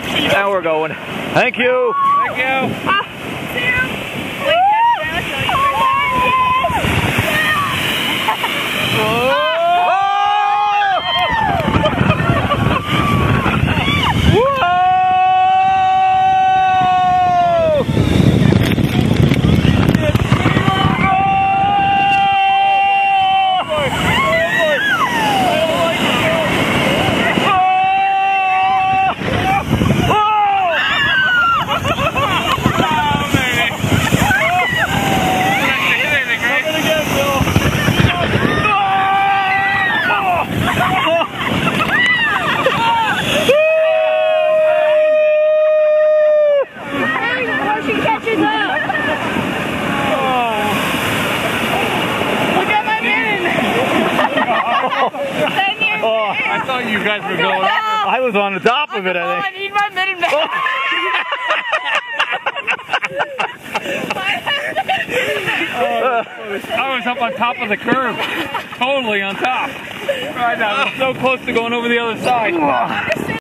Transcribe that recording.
Now we're going. Thank you. Thank you. See you. I thought you guys were going up. I was on the top of it, I think. I need my mitten back. I was up on top of the curb. Totally on top. Right now, I'm so close to going over the other side.